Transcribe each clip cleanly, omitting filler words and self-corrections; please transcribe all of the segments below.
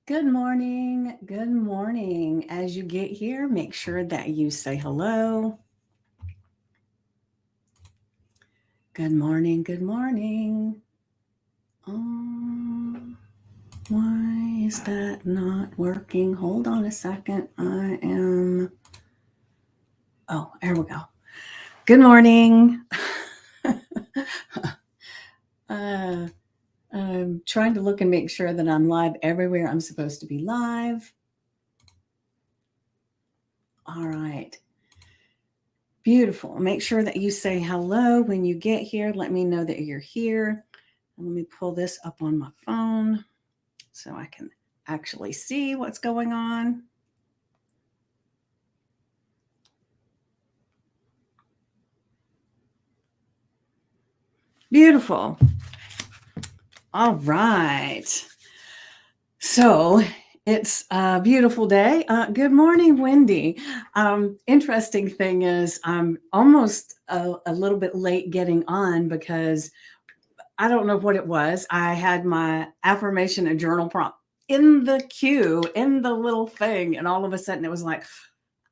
Good morning. Good morning. As you get here, make sure that you say hello. Good morning. Good morning. Um, why is that not working? Hold on a second. I am. Oh, there we go. Good morning. uh, I'm trying to look and make sure that I'm live everywhere I'm supposed to be live. All right. Beautiful. Make sure that you say hello when you get here. Let me know that you're here. Let me pull this up on my phone so I can actually see what's going on. Beautiful. All right. So it's a beautiful day. Good morning, Wendy. Interesting thing is, I'm almost a little bit late getting on because I don't know what it was. I had my affirmation and journal prompt in the queue, in the little thing, and all of a sudden it was like,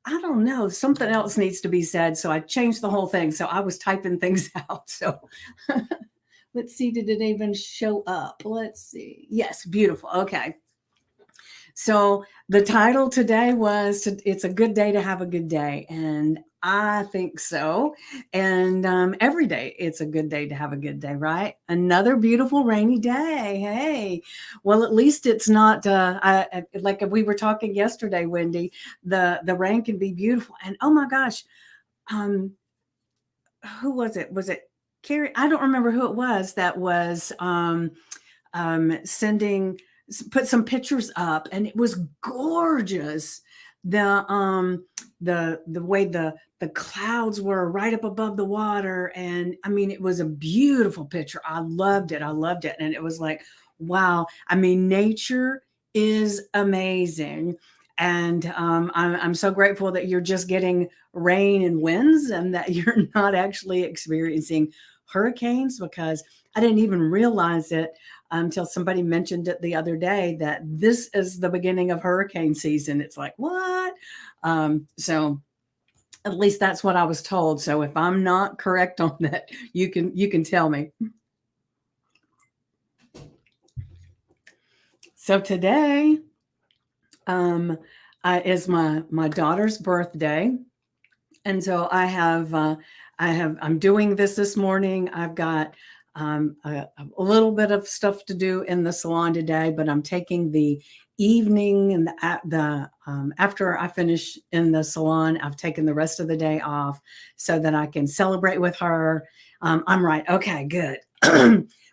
I don't know, something else needs to be said. So I changed the whole thing. So I was typing things out. So let's see, did it even show up? Let's see. Yes, beautiful. Okay. So the title today was It's a Good Day to Have a Good Day. And I think so. And every day it's a good day to have a good day, right? Another beautiful rainy day. Hey, well, at least it's not like we were talking yesterday, Wendy. The rain can be beautiful. And oh my gosh, um, who was it? Was it Carrie? I don't remember who it was that was sending put some pictures up, and it was gorgeous. The the way the clouds were right up above the water, and I mean, it was a beautiful picture. I loved it. I loved it, and it was like, wow. I mean, nature is amazing. And I'm so grateful that you're just getting rain and winds and that you're not actually experiencing hurricanes, because I didn't even realize it until somebody mentioned it the other day that this is the beginning of hurricane season. It's like, what? So at least that's what I was told. So if I'm not correct on that, you can tell me. So today um, is my daughter's birthday, and so I'm doing this morning. I've got a little bit of stuff to do in the salon today, but I'm taking the evening and the after I finish in the salon, I've taken the rest of the day off so that I can celebrate with her. I'm right. Okay, good.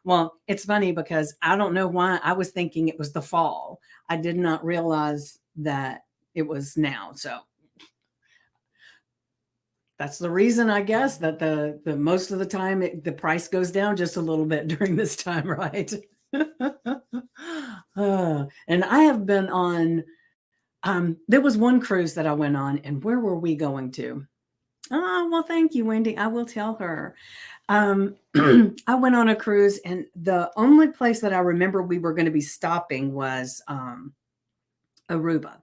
Well, it's funny because I don't know why I was thinking it was the fall. I did not realize that it was now. So that's the reason, I guess, that the most of the time the price goes down just a little bit during this time, right? And I have been on. There was one cruise that I went on, and where were we going to? Oh, well, thank you, Wendy. I will tell her. I went on a cruise, and the only place that I remember we were going to be stopping was Aruba.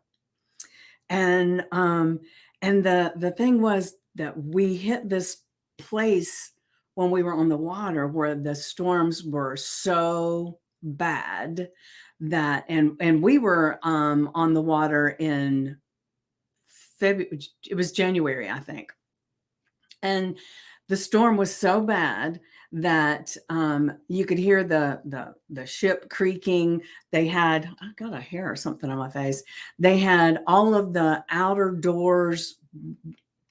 And the thing was that we hit this place when we were on the water where the storms were so bad that and we were on the water in February. It was January, I think. And the storm was so bad that you could hear the ship creaking. They had, I got a hair or something on my face. They had all of the outer doors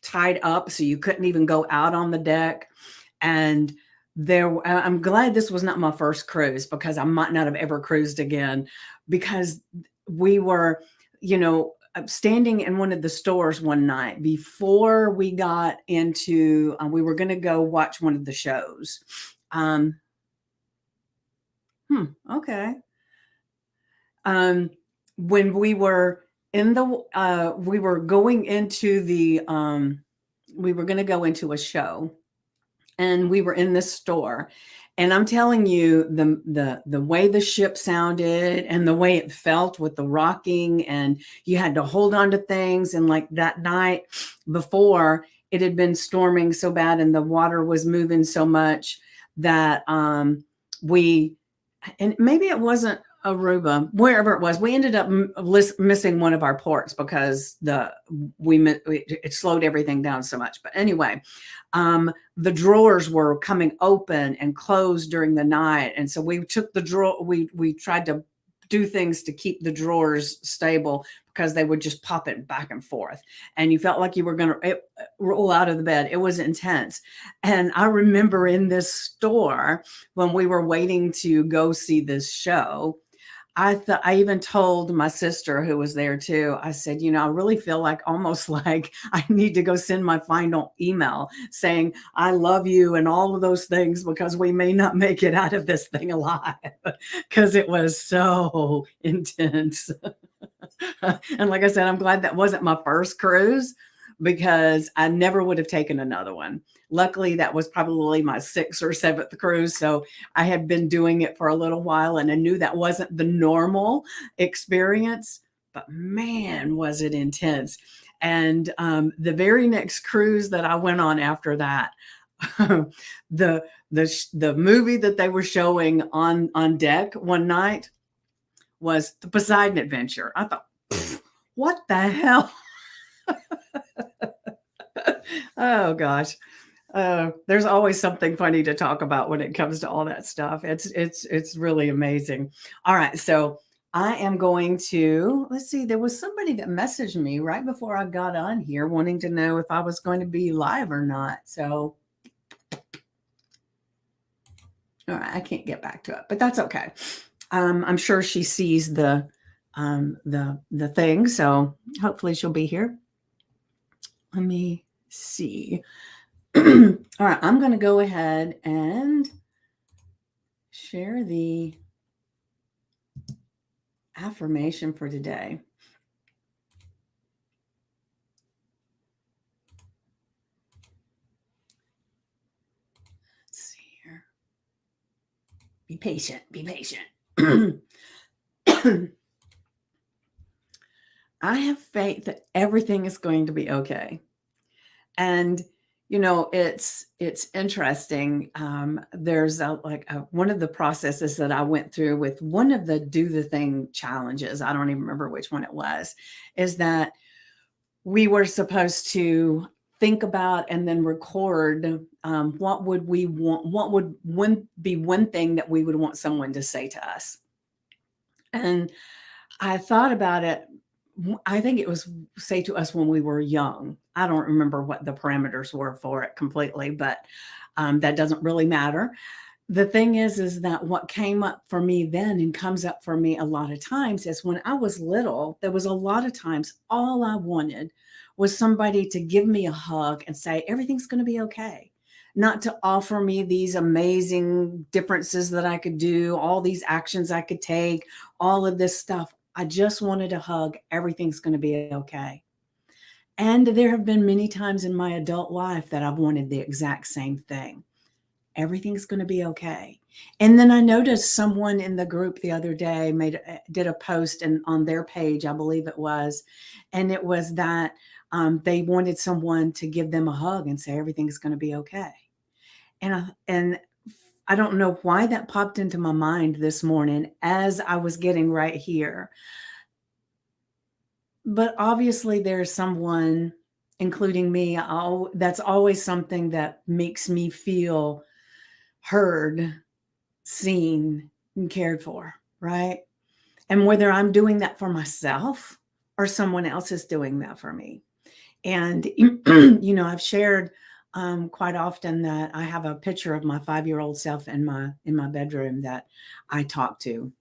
tied up so you couldn't even go out on the deck. And I'm glad this was not my first cruise, because I might not have ever cruised again, because we were, standing in one of the stores one night before we got into, we were going to go watch one of the shows. Um, okay. When we were we were going into we were going to go into a show, and we were in this store, And I'm telling you, the way the ship sounded and the way it felt with the rocking, and you had to hold on to things. And like that night before, it had been storming so bad and the water was moving so much that we, and maybe it wasn't Aruba, wherever it was, we ended up missing one of our ports because it slowed everything down so much. But anyway, the drawers were coming open and closed during the night, and so we took the drawer. We tried to do things to keep the drawers stable because they would just pop it back and forth, and you felt like you were going to roll out of the bed. It was intense. And I remember in this store when we were waiting to go see this show, I even told my sister who was there too. I said, I really feel like almost like I need to go send my final email saying I love you and all of those things, because we may not make it out of this thing alive, because it was so intense. And like I said, I'm glad that wasn't my first cruise, because I never would have taken another one. Luckily, that was probably my 6th or 7th cruise. So I had been doing it for a little while, and I knew that wasn't the normal experience, but man, was it intense. And the very next cruise that I went on after that, the movie that they were showing on deck one night was the Poseidon Adventure. I thought, what the hell? Oh gosh. There's always something funny to talk about when it comes to all that stuff. It's really amazing. All right, so I am going to, let's see, there was somebody that messaged me right before I got on here wanting to know if I was going to be live or not. So all right, I can't get back to it, but that's okay. I'm sure she sees the thing, so hopefully she'll be here. Let me see. All right, I'm going to go ahead and share the affirmation for today. Let's see here. Be patient, be patient. I have faith that everything is going to be okay. And it's interesting. There's one of the processes that I went through with one of the do the thing challenges. I don't even remember which one it was. Is that we were supposed to think about and then record what would we want, what would be one thing that we would want someone to say to us. And I thought about it. I think it was say to us when we were young. I don't remember what the parameters were for it completely, but that doesn't really matter. The thing is that what came up for me then and comes up for me a lot of times is when I was little, there was a lot of times all I wanted was somebody to give me a hug and say, everything's going to be okay. Not to offer me these amazing differences that I could do, all these actions I could take, all of this stuff. I just wanted a hug. Everything's going to be okay. And there have been many times in my adult life that I've wanted the exact same thing. Everything's going to be okay. And then I noticed someone in the group the other day did a post and on their page, I believe it was, and it was that they wanted someone to give them a hug and say everything's going to be okay. And I don't know why that popped into my mind this morning as I was getting right here. But obviously there's someone, including me, that's always something that makes me feel heard, seen, and cared for, right? And whether I'm doing that for myself or someone else is doing that for me. And, I've shared quite often that I have a picture of my 5-year-old self in my bedroom that I talk to.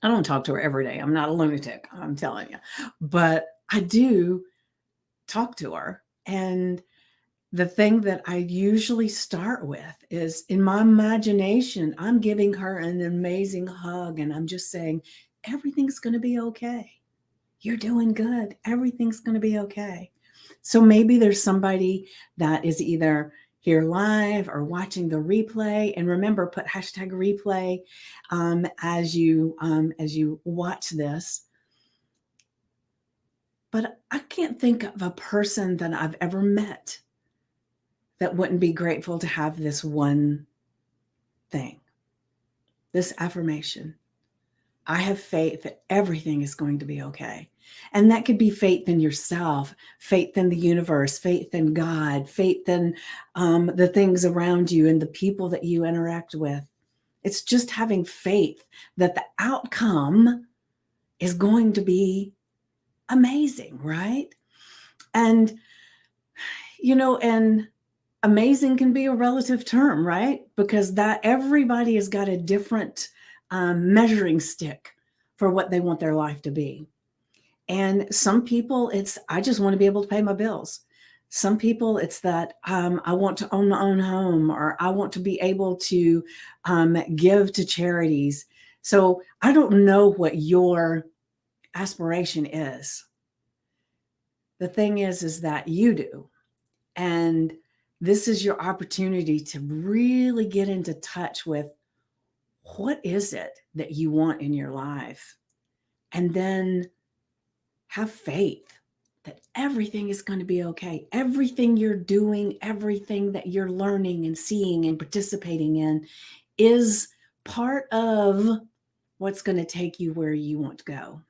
I don't talk to her every day. I'm not a lunatic, I'm telling you. But I do talk to her. And the thing that I usually start with is in my imagination, I'm giving her an amazing hug and I'm just saying, everything's going to be okay. You're doing good. Everything's going to be okay. So maybe there's somebody that is either here live or watching the replay. And remember, put hashtag replay as you watch this. But I can't think of a person that I've ever met that wouldn't be grateful to have this one thing, this affirmation. I have faith that everything is going to be okay. And that could be faith in yourself, faith in the universe, faith in God, faith in the things around you and the people that you interact with. It's just having faith that the outcome is going to be amazing, right? And, and amazing can be a relative term, right? Because that everybody has got a different measuring stick for what they want their life to be. And some people, it's, I just want to be able to pay my bills. Some people, it's that I want to own my own home, or I want to be able to give to charities. So I don't know what your aspiration is. The thing is that you do. And this is your opportunity to really get into touch with what is it that you want in your life? And then have faith that everything is going to be okay. Everything you're doing, everything that you're learning and seeing and participating in is part of what's going to take you where you want to go.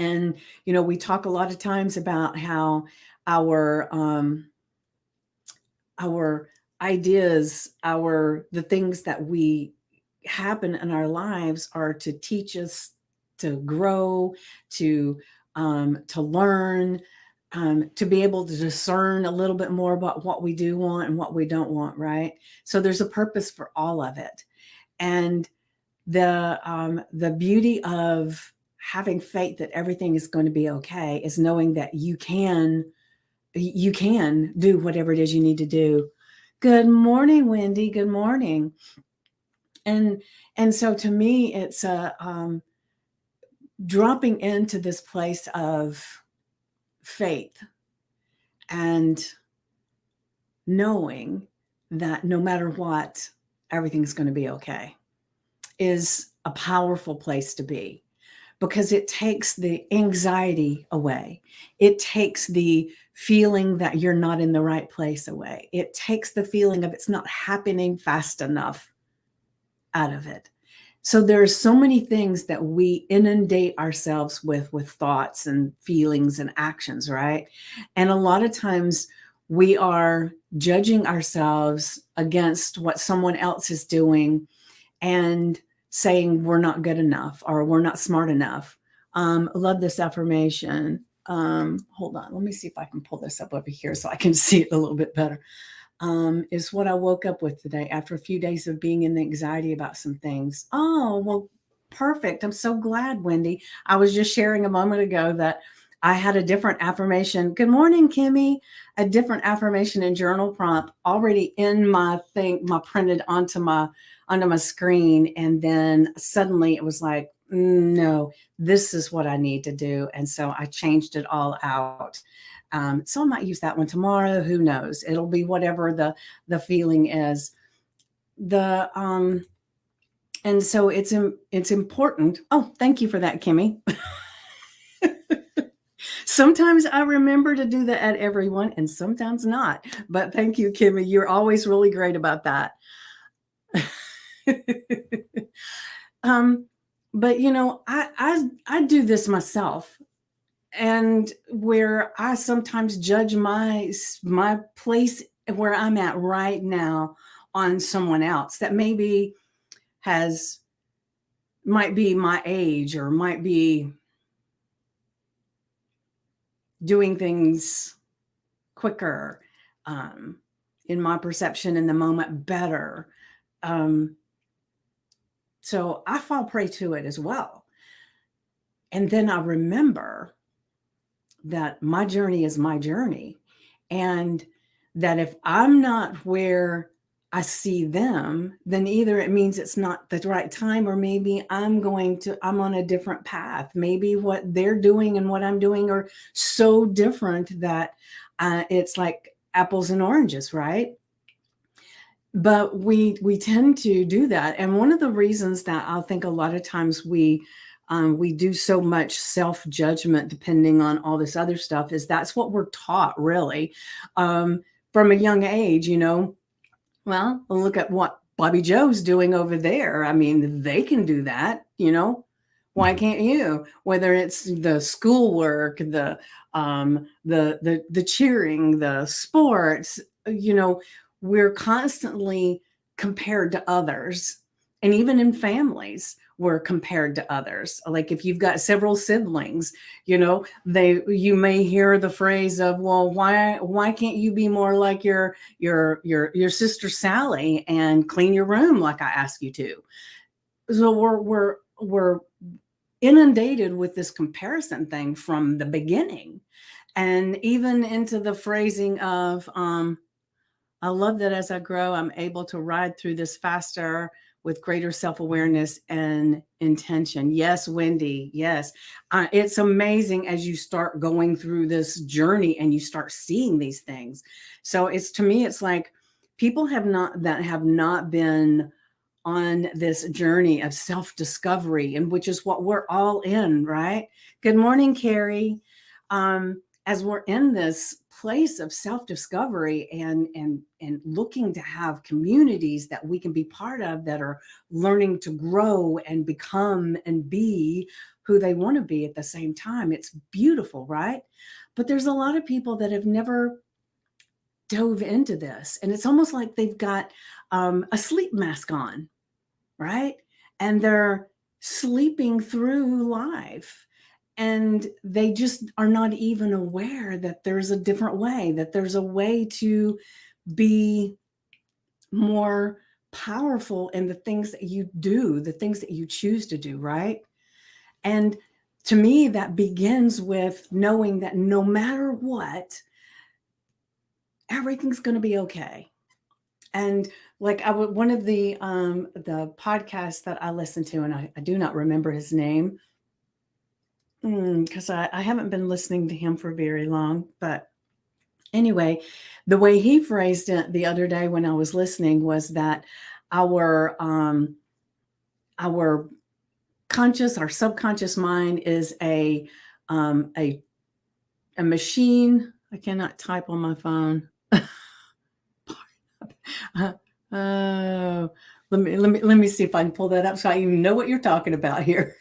And, we talk a lot of times about how our ideas, the things that we happen in our lives are to teach us to grow, to learn, to be able to discern a little bit more about what we do want and what we don't want, right? So there's a purpose for all of it. And the beauty of having faith that everything is going to be okay is knowing that you can do whatever it is you need to do. Good morning, Wendy. Good morning. And so to me, it's dropping into this place of faith and knowing that no matter what, everything's going to be okay is a powerful place to be, because it takes the anxiety away. It takes the feeling that you're not in the right place away. It takes the feeling of it's not happening fast enough out of it. So there are so many things that we inundate ourselves with thoughts and feelings and actions, right? And a lot of times we are judging ourselves against what someone else is doing and saying we're not good enough or we're not smart enough. Love this affirmation. Hold on, let me see if I can pull this up over here so I can see it a little bit better. Is what I woke up with today after a few days of being in the anxiety about some things. Oh, well, perfect. I'm so glad, Wendy. I was just sharing a moment ago that I had a different affirmation. Good morning, Kimmy. A different affirmation and journal prompt already in my printed onto my screen. And then suddenly it was like, no, this is what I need to do. And so I changed it all out. So I might use that one tomorrow. Who knows? It'll be whatever the feeling is. And so it's important. Oh, thank you for that, Kimmy. Sometimes I remember to do that at everyone, and sometimes not. But thank you, Kimmy. You're always really great about that. But I do this myself. And where I sometimes judge my place where I'm at right now on someone else that maybe might be my age or might be doing things quicker, in my perception in the moment better. So I fall prey to it as well. And then I remember that my journey is my journey, and that if I'm not where I see them, then either it means it's not the right time, or maybe I'm on a different path. Maybe what they're doing and what I'm doing are so different that it's like apples and oranges, right? But we tend to do that, and one of the reasons that I think a lot of times we do so much self judgment, depending on all this other stuff, is that's what we're taught, really, um, from a young age. Well, look at what Bobby Joe's doing over there. I mean, they can do that. Why can't you? Whether it's the schoolwork, the cheering, the sports, you know, we're constantly compared to others. And even in families, we're compared to others. Like if you've got several siblings, you may hear the phrase of, well, why can't you be more like your sister Sally and clean your room like I ask you to? So we're inundated with this comparison thing from the beginning, and even into the phrasing of, I love that as I grow, I'm able to ride through this faster with greater self awareness and intention. Yes, Wendy. Yes. It's amazing as you start going through this journey and you start seeing these things. So to me, it's like people have not been on this journey of self discovery, and which is what we're all in, right? Good morning, Carrie. As we're in this place of self discovery and looking to have communities that we can be part of, that are learning to grow and become and be who they want to be at the same time, it's beautiful, right? But there's a lot of people that have never dove into this, and it's almost like they've got a sleep mask on, right? And they're sleeping through life. And they just are not even aware that there's a different way, that there's a way to be more powerful in the things that you do, the things that you choose to do, right? And to me, that begins with knowing that no matter what, everything's going to be okay. And like one of the podcasts that I listened to, and I do not remember his name because I haven't been listening to him for very long. But anyway, the way he phrased it the other day when I was listening was that our conscious, our subconscious mind is a machine. I cannot type on my phone. Oh, let me see if I can pull that up so I even know what you're talking about here.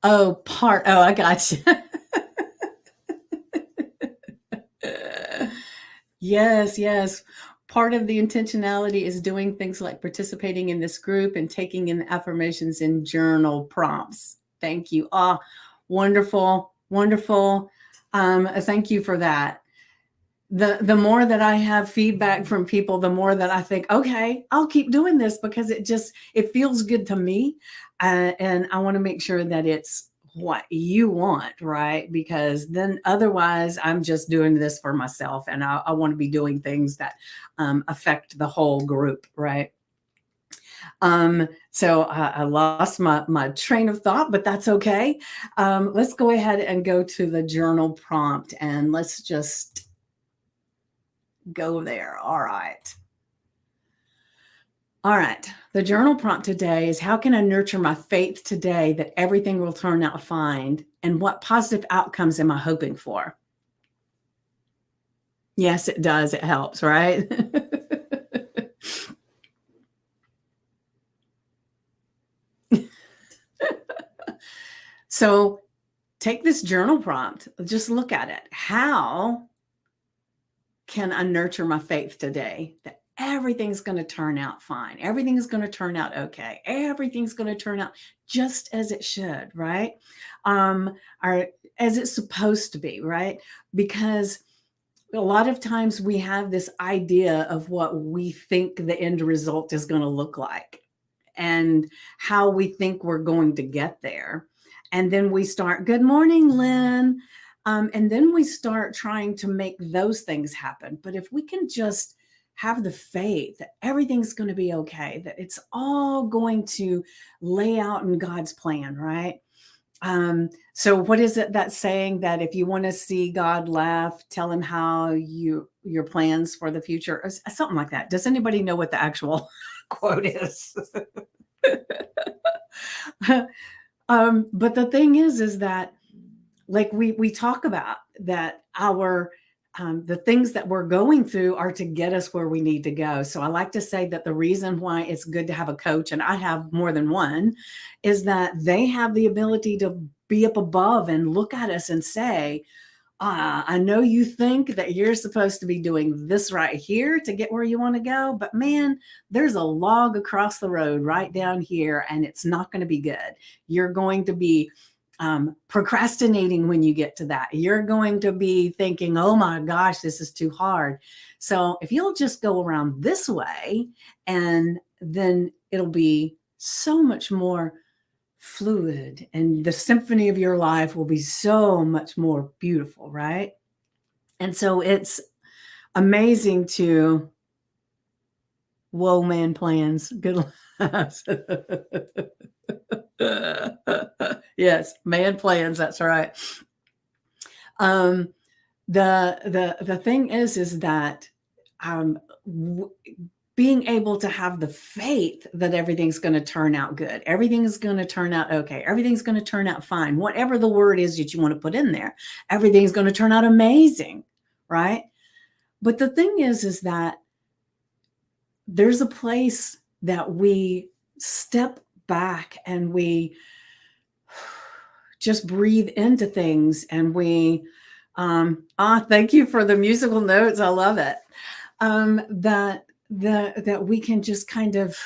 Oh, I got you. Yes. Part of the intentionality is doing things like participating in this group and taking in affirmations in journal prompts. Thank you. Wonderful. Thank you for that. The more that I have feedback from people, the more that I think, okay, I'll keep doing this because it feels good to me. And I want to make sure that it's what you want, right? Because then otherwise I'm just doing this for myself, and I want to be doing things that affect the whole group, right? So I lost my train of thought, but that's okay. Let's go ahead and go to the journal prompt, and let's just go there. All right. The journal prompt today is, how can I nurture my faith today that everything will turn out fine? And what positive outcomes am I hoping for? Yes, it does. It helps, right? So take this journal prompt, just look at it. How can I nurture my faith today that everything's going to turn out fine? Everything is going to turn out okay. Everything's going to turn out just as it should, right? Or as it's supposed to be, right? Because a lot of times we have this idea of what we think the end result is going to look like and how we think we're going to get there. And then we start, good morning, Lynn. And then we start trying to make those things happen. But if we can just have the faith that everything's going to be okay, that it's all going to lay out in God's plan, right? So what is it that's saying that if you want to see God laugh, tell him how your plans for the future, or something like that. Does anybody know what the actual quote is? But the thing is that like we talk about that our the things that we're going through are to get us where we need to go. So I like to say that the reason why it's good to have a coach, and I have more than one, is that they have the ability to be up above and look at us and say, I know you think that you're supposed to be doing this right here to get where you want to go, but man, there's a log across the road right down here, and it's not going to be good. You're going to be procrastinating when you get to that. You're going to be thinking, oh my gosh, this is too hard. So if you'll just go around this way, and then it'll be so much more fluid, and the symphony of your life will be so much more beautiful, right? And so it's amazing to, whoa, man plans. Good. Yes, man plans. That's right. The thing is that w- being able to have the faith that everything's going to turn out good, everything's going to turn out okay, everything's going to turn out fine, whatever the word is that you want to put in there, everything's going to turn out amazing, right? But the thing is that there's a place that we step back and we just breathe into things, and we thank you for the musical notes, I love it. That we can just kind of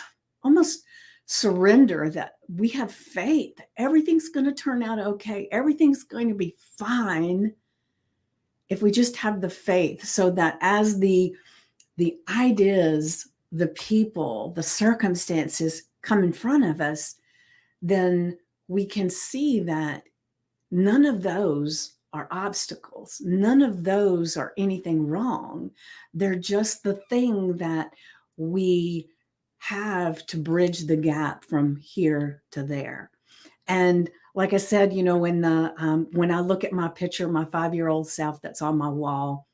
almost surrender, that we have faith, everything's going to turn out okay, everything's going to be fine, if we just have the faith, so that as the ideas, the people, the circumstances come in front of us, then we can see that none of those are obstacles. None of those are anything wrong. They're just the thing that we have to bridge the gap from here to there. And like I said, when I look at my picture, my 5-year-old self that's on my wall,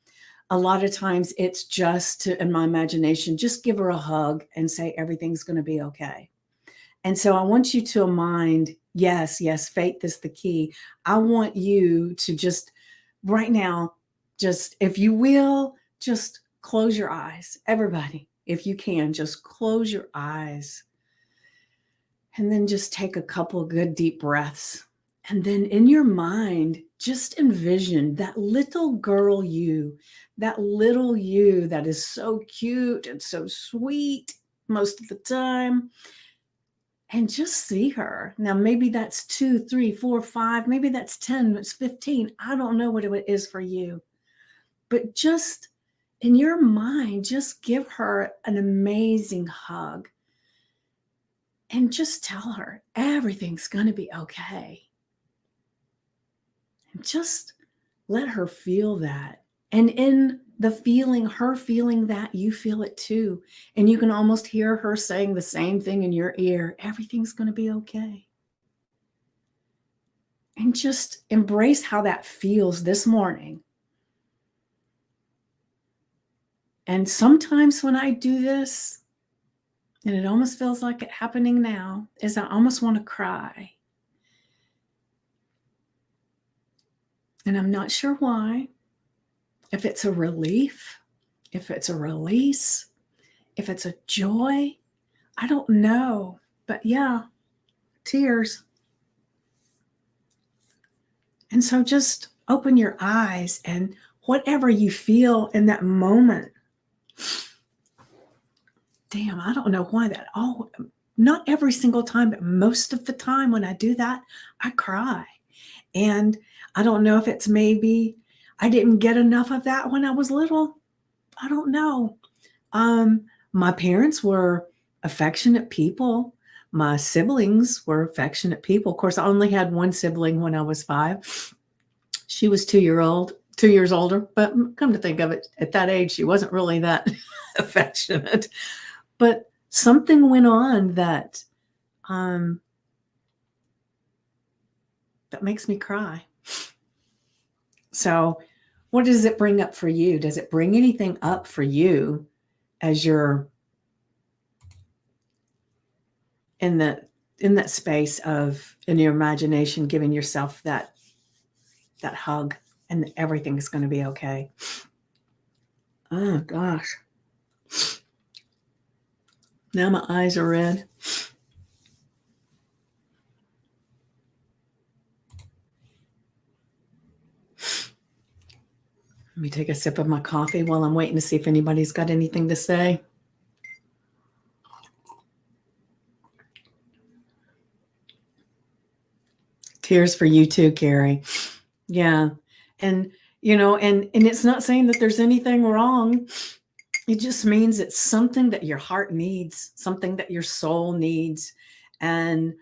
a lot of times it's just to, in my imagination, just give her a hug and say everything's going to be okay. And so I want you to mind, yes, faith is the key. I want you to just right now, just if you will, just close your eyes. Everybody, if you can, just close your eyes. And then just take a couple good deep breaths. And then in your mind, just envision that little girl you, that is so cute and so sweet most of the time. And just see her. Now, maybe that's 2, 3, 4, 5, maybe that's 10, it's 15. I don't know what it is for you. But just in your mind, just give her an amazing hug. And just tell her everything's going to be okay. And just let her feel that. And in the feeling, her feeling that, you feel it too. And you can almost hear her saying the same thing in your ear. Everything's going to be okay. And just embrace how that feels this morning. And sometimes when I do this, and it almost feels like it happening now, is I almost want to cry. And I'm not sure why. If it's a relief, if it's a release, if it's a joy, I don't know. But yeah, tears. And so just open your eyes, and whatever you feel in that moment. Damn, I don't know why that not every single time, but most of the time when I do that, I cry. And I don't know if it's maybe I didn't get enough of that when I was little. I don't know. My parents were affectionate people. My siblings were affectionate people. Of course, I only had one sibling when I was 5. She was 2 years older, but come to think of it, at that age, she wasn't really that affectionate. But something went on that that makes me cry. So what does it bring up for you? Does it bring anything up for you as you're in that space of, in your imagination, giving yourself that hug and everything's going to be okay? Oh gosh. Now my eyes are red. Let me take a sip of my coffee while I'm waiting to see if anybody's got anything to say. Tears for you too, Carrie. Yeah. And, and it's not saying that there's anything wrong. It just means it's something that your heart needs, something that your soul needs. And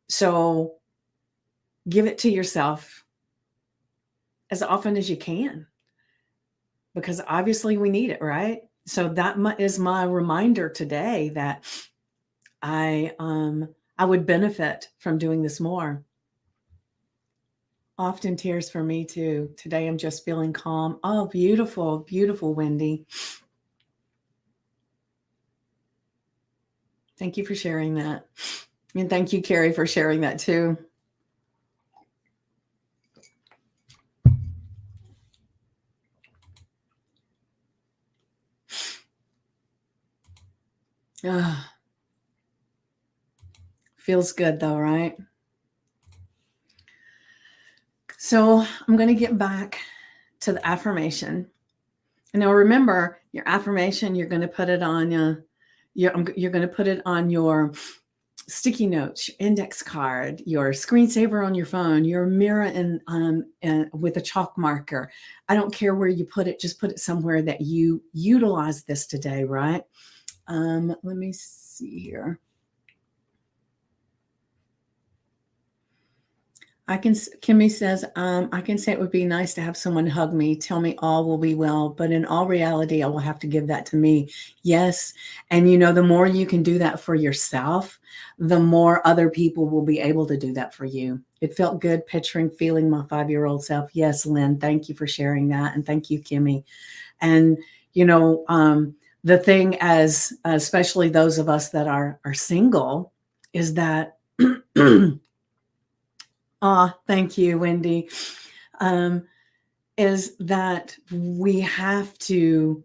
so give it to yourself as often as you can, because obviously we need it, right? So that is my reminder today that I would benefit from doing this more. Often tears for me too. Today I'm just feeling calm. Oh, beautiful, beautiful, Wendy. Thank you for sharing that. And thank you, Carrie, for sharing that too. Feels good though, right? So I'm going to get back to the affirmation. And now remember, your affirmation, you're going to put it on you're going to put it on your sticky notes, your index card, your screensaver on your phone, your mirror, and with a chalk marker. I don't care where you put it, just put it somewhere that you utilize this today, right? Let me see here. Kimmy says, I can say it would be nice to have someone hug me, tell me all will be well, but in all reality, I will have to give that to me. Yes. And the more you can do that for yourself, the more other people will be able to do that for you. It felt good feeling my 5-year-old self. Yes, Lynn, thank you for sharing that. And thank you, Kimmy. And, the thing especially those of us that are single, is that thank you, Wendy. Is that we have to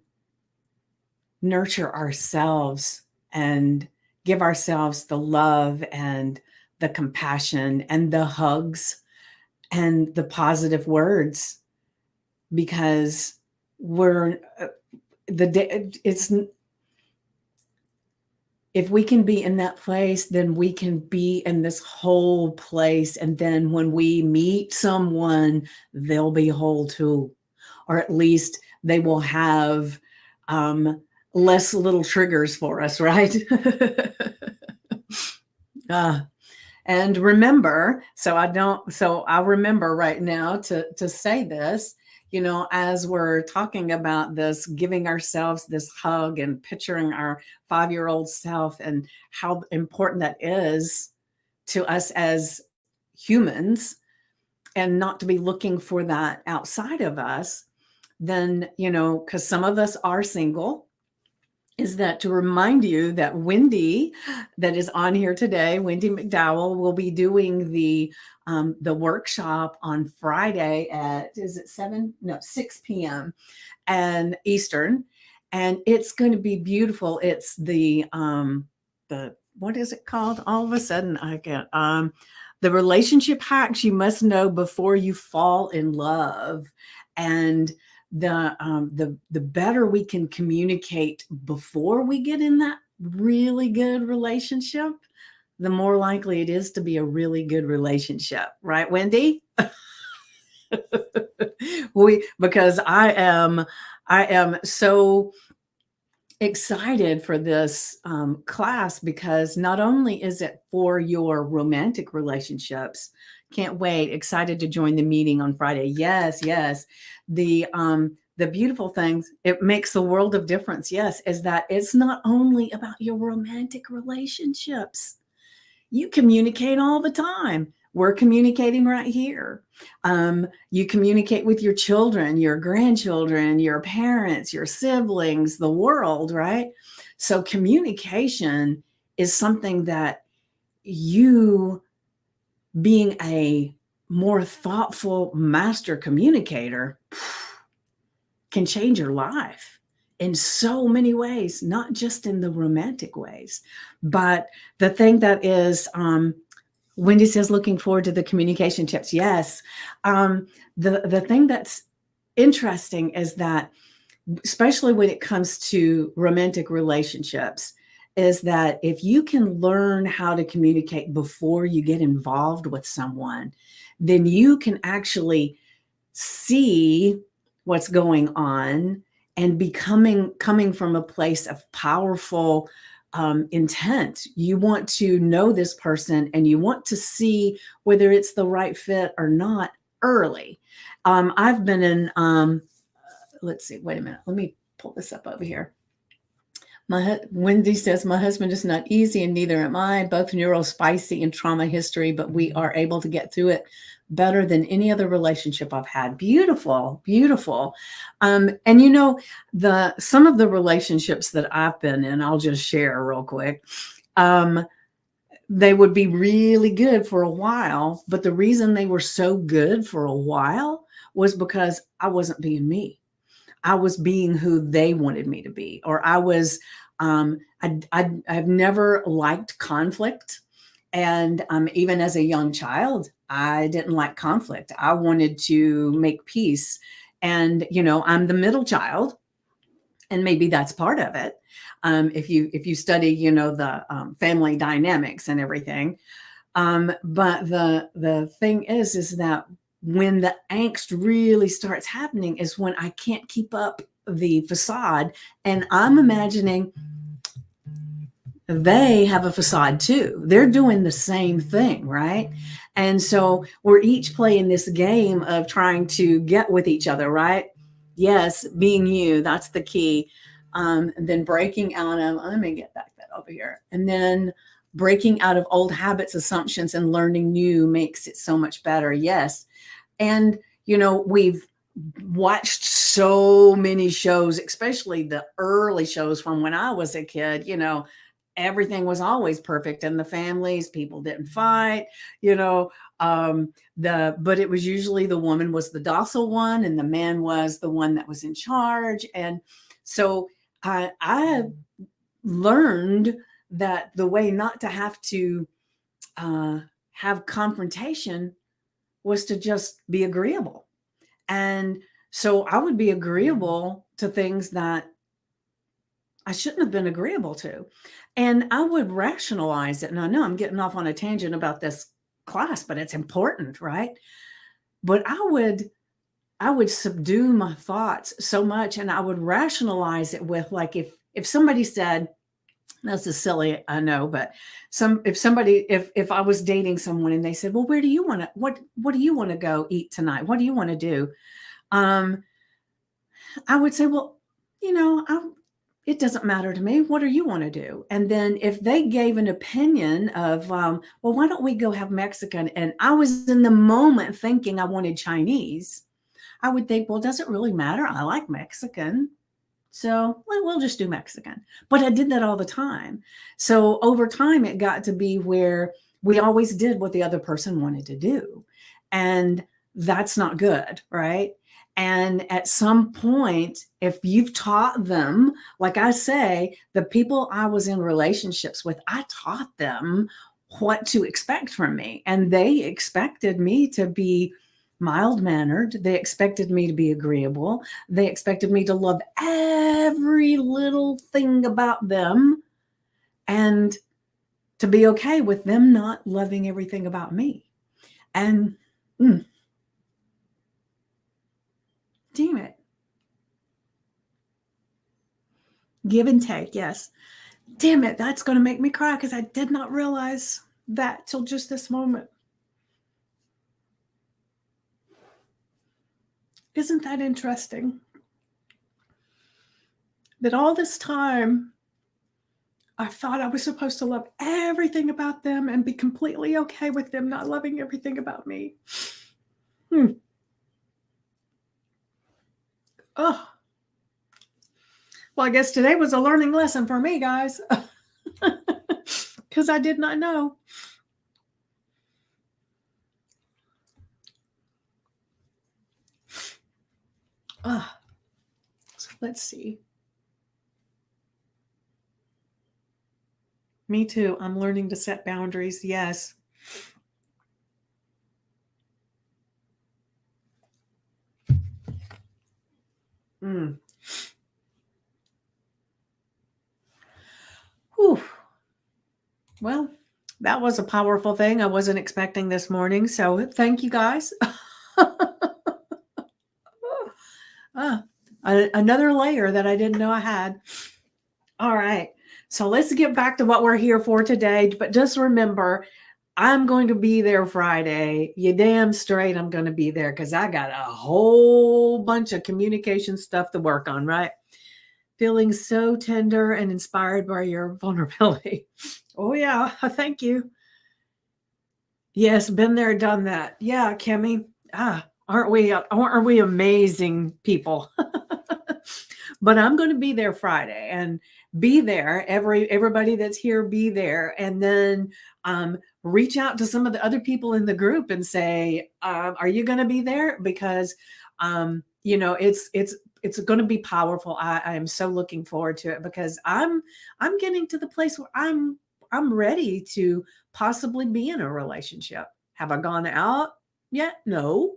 nurture ourselves and give ourselves the love and the compassion and the hugs and the positive words, because if we can be in that place, then we can be in this whole place. And then when we meet someone, they'll be whole too, or at least they will have less little triggers for us, right? And remember, so I remember right now to say this, as we're talking about this, giving ourselves this hug and picturing our 5-year-old self and how important that is to us as humans, and not to be looking for that outside of us, then, because some of us are single, is that to remind you that Wendy, that is on here today, Wendy McDowell, will be doing the workshop on Friday at, is it 6 p.m. and Eastern. And it's going to be beautiful. It's the what is it called? All of a sudden I get, the relationship hacks you must know before you fall in love. And the better we can communicate before we get in that really good relationship, the more likely it is to be a really good relationship, right, Wendy? Because I am so excited for this class, because not only is it for your romantic relationships, can't wait, excited to join the meeting on Friday. Yes. The beautiful things, it makes the world of difference, yes, is that it's not only about your romantic relationships. You communicate all the time. We're communicating right here. You communicate with your children, your grandchildren, your parents, your siblings, the world, right? So communication is something that you, being a more thoughtful master communicator, can change your life in so many ways, not just in the romantic ways. But the thing that is, Wendy says, looking forward to the communication tips. Yes. The thing that's interesting is that, especially when it comes to romantic relationships, is that if you can learn how to communicate before you get involved with someone, then you can actually see what's going on and coming from a place of powerful intent. You want to know this person and you want to see whether it's the right fit or not early. I've been in, let's see, wait a minute. Let me pull this up over here. Wendy says, my husband is not easy and neither am I, both neurospicy and trauma history, but we are able to get through it better than any other relationship I've had. Beautiful, beautiful. And some of the relationships that I've been in, I'll just share real quick. They would be really good for a while, but the reason they were so good for a while was because I wasn't being me. I was being who they wanted me to be, or I was, I've never liked conflict. And even as a young child, I didn't like conflict. I wanted to make peace. And, I'm the middle child, and maybe that's part of it. If you study, the family dynamics and everything. But the thing is that when the angst really starts happening is when I can't keep up the facade, and I'm imagining they have a facade too. They're doing the same thing, right? And so we're each playing this game of trying to get with each other, right? Yes, being you, that's the key. And then breaking out of, let me get back that over here. And then breaking out of old habits, assumptions, and learning new makes it so much better. Yes. And, we've watched so many shows, especially the early shows from when I was a kid, everything was always perfect in the families. People didn't fight, but it was usually the woman was the docile one and the man was the one that was in charge. And so I learned that the way not to have to have confrontation was to just be agreeable. And so I would be agreeable to things that I shouldn't have been agreeable to. And I would rationalize it. And I know I'm getting off on a tangent about this class, but it's important, right? But I would subdue my thoughts so much, and I would rationalize it with, like, if somebody said, this is silly, I know, but if I was dating someone and they said, well, where do you want to, what do you want to go eat tonight? What do you want to do? I would say, well, it doesn't matter to me. What do you want to do? And then if they gave an opinion of, well, why don't we go have Mexican? And I was in the moment thinking I wanted Chinese. I would think, well, does it really matter? I like Mexican. So we'll just do Mexican. But I did that all the time. So over time, it got to be where we always did what the other person wanted to do. And that's not good, right? And at some point, if you've taught them, like I say, the people I was in relationships with, I taught them what to expect from me. And they expected me to be mild-mannered. They expected me to be agreeable. They expected me to love every little thing about them and to be okay with them not loving everything about me. And damn it. Give and take, yes. Damn it, that's going to make me cry because I did not realize that till just this moment. Isn't that interesting? That all this time I thought I was supposed to love everything about them and be completely okay with them not loving everything about me. Hmm. Oh, well, I guess today was a learning lesson for me, guys, because I did not know. Oh, so let's see. Me too. I'm learning to set boundaries. Yes. Mm. Whew. Well, that was a powerful thing I wasn't expecting this morning. So thank you guys. Ah, another layer that I didn't know I had. All right. So let's get back to what we're here for today. But just remember, I'm going to be there Friday. You damn straight I'm going to be there because I got a whole bunch of communication stuff to work on, right? Feeling so tender and inspired by your vulnerability. Oh, yeah. Thank you. Yes, been there, done that. Yeah, Kimmy. Aren't we amazing people? But I'm going to be there Friday and be there. Everybody that's here, be there, and then reach out to some of the other people in the group and say, "Are you going to be there?" Because it's going to be powerful. I am so looking forward to it because I'm getting to the place where I'm ready to possibly be in a relationship. Have I gone out yet? No.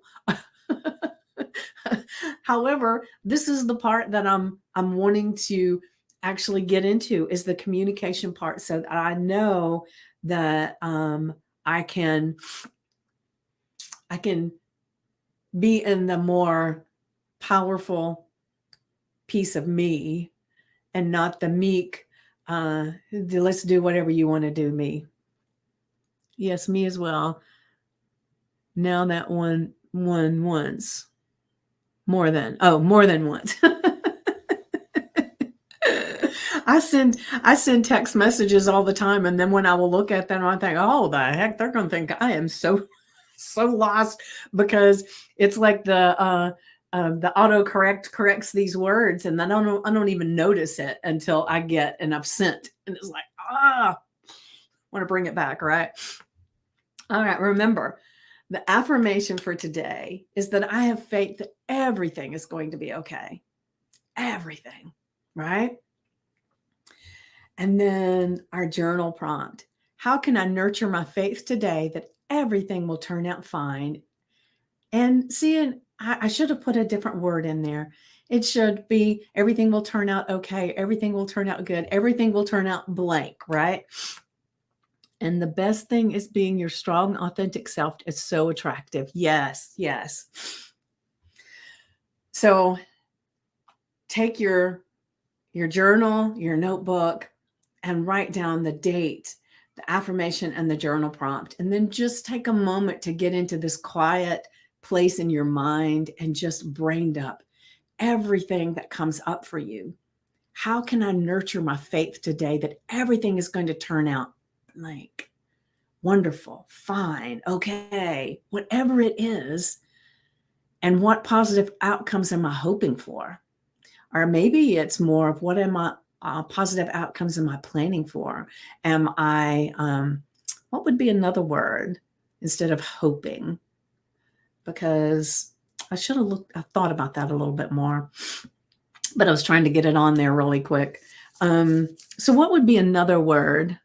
However, this is the part that I'm wanting to actually get into is the communication part so that I know that I can I can be in the more powerful piece of me and not the meek let's do whatever you want to do me. Yes, me as well. Now that one once. More than once. I send text messages all the time, and then when I will look at them, I think, oh, the heck, they're going to think I am so lost because it's like the autocorrect corrects these words, and I don't even notice it until I get and I've sent, and it's like want to bring it back, right? All right, remember. The affirmation for today is that I have faith that everything is going to be okay. Everything, right? And then our journal prompt. How can I nurture my faith today that everything will turn out fine? And seeing, I should have put a different word in there. It should be everything will turn out okay. Everything will turn out good. Everything will turn out blank, right? And the best thing is being your strong, authentic self is so attractive. Yes, yes. So take your journal, your notebook, and write down the date, the affirmation, and the journal prompt. And then just take a moment to get into this quiet place in your mind and just brain dump everything that comes up for you. How can I nurture my faith today that everything is going to turn out like wonderful, fine, okay, whatever it is? And what positive outcomes am I hoping for? Or maybe it's more of what am I positive outcomes am I planning for? Am I what would be another word instead of hoping? Because I thought about that a little bit more, but I was trying to get it on there really quick. So what would be another word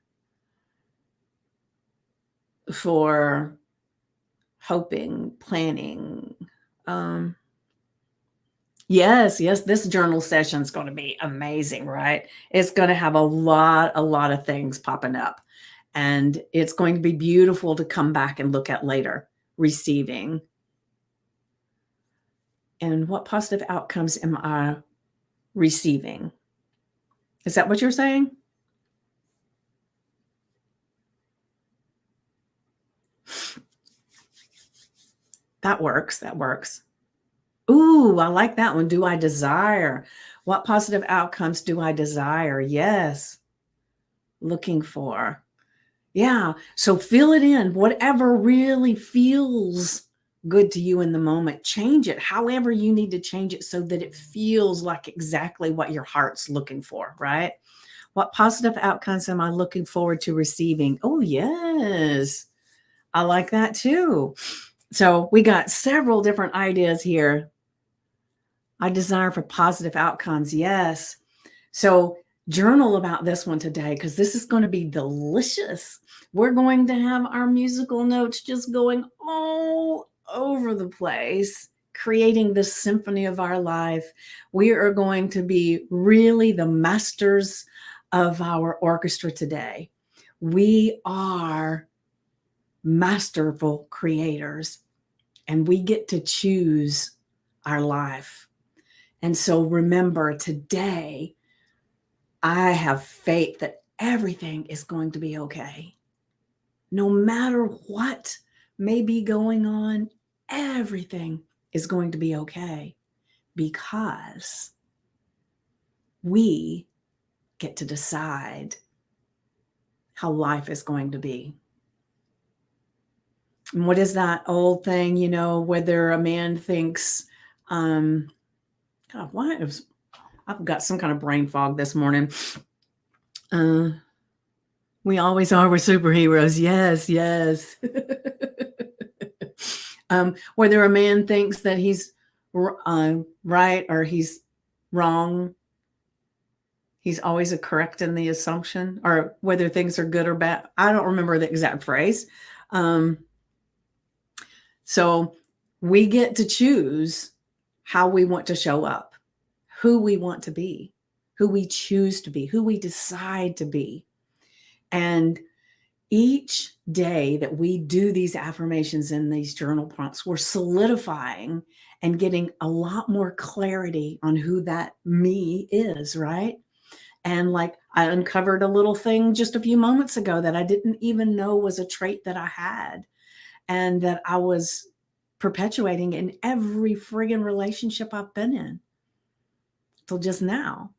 for hoping, planning? Yes, this journal session is going to be amazing, right? It's going to have a lot of things popping up, and it's going to be beautiful to come back and look at later. Receiving. And what positive outcomes am I receiving? Is that what you're saying? That works. That works. Ooh, I like that one. Do I desire? What positive outcomes do I desire? Yes. looking for? Yeah. So fill it in, whatever really feels good to you in the moment. Change it however you need to change it so that it feels like exactly what your heart's looking for, right? What positive outcomes am I looking forward to receiving? Oh, yes. I like that too. So we got several different ideas here. I desire for positive outcomes. Yes. So journal about this one today because this is going to be delicious. We're going to have our musical notes just going all over the place, creating the symphony of our life. We are going to be really the masters of our orchestra today. We are masterful creators and we get to choose our life. And so remember today, I have faith that everything is going to be okay. No matter what may be going on, everything is going to be okay because we get to decide how life is going to be. And what is that old thing, whether a man thinks, God, why is I've got some kind of brain fog this morning. We always are. We're superheroes. Yes, yes. Whether a man thinks that he's right or he's wrong, he's always correct in the assumption, or whether things are good or bad. I don't remember the exact phrase. So we get to choose how we want to show up, who we want to be, who we choose to be, who we decide to be. And each day that we do these affirmations and these journal prompts, we're solidifying and getting a lot more clarity on who that me is, right? And like I uncovered a little thing just a few moments ago that I didn't even know was a trait that I had and that I was perpetuating in every friggin' relationship I've been in till just now.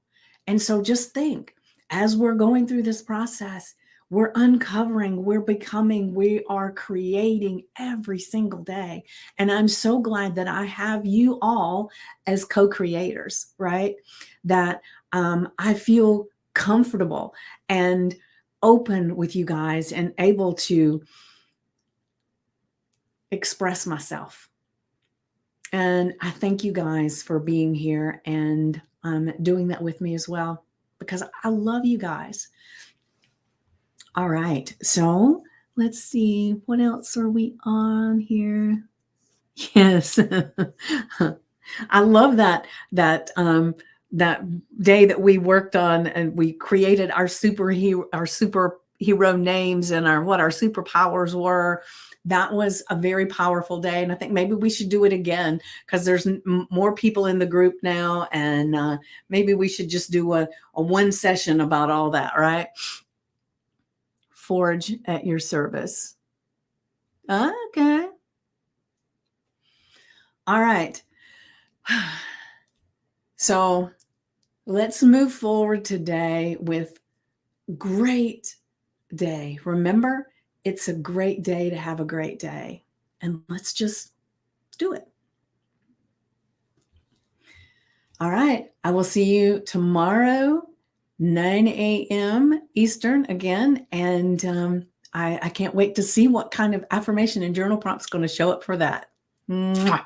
And so just think, as we're going through this process, we're uncovering, we're becoming, we are creating every single day. And I'm so glad that I have you all as co-creators, right? That I feel comfortable and open with you guys and able to express myself. And I thank you guys for being here and doing that with me as well, because I love you guys. All right. So let's see. What else are we on here? Yes. I love that day that we worked on and we created our superhero names and what our superpowers were. That was a very powerful day. And I think maybe we should do it again because there's more people in the group now. And maybe we should just do a one session about all that, right? Forge at your service. Okay. All right. So let's move forward today with great day. Remember, it's a great day to have a great day. And let's just do it. All right. I will see you tomorrow, 9 a.m. Eastern again. And I can't wait to see what kind of affirmation and journal prompt is going to show up for that. Mwah.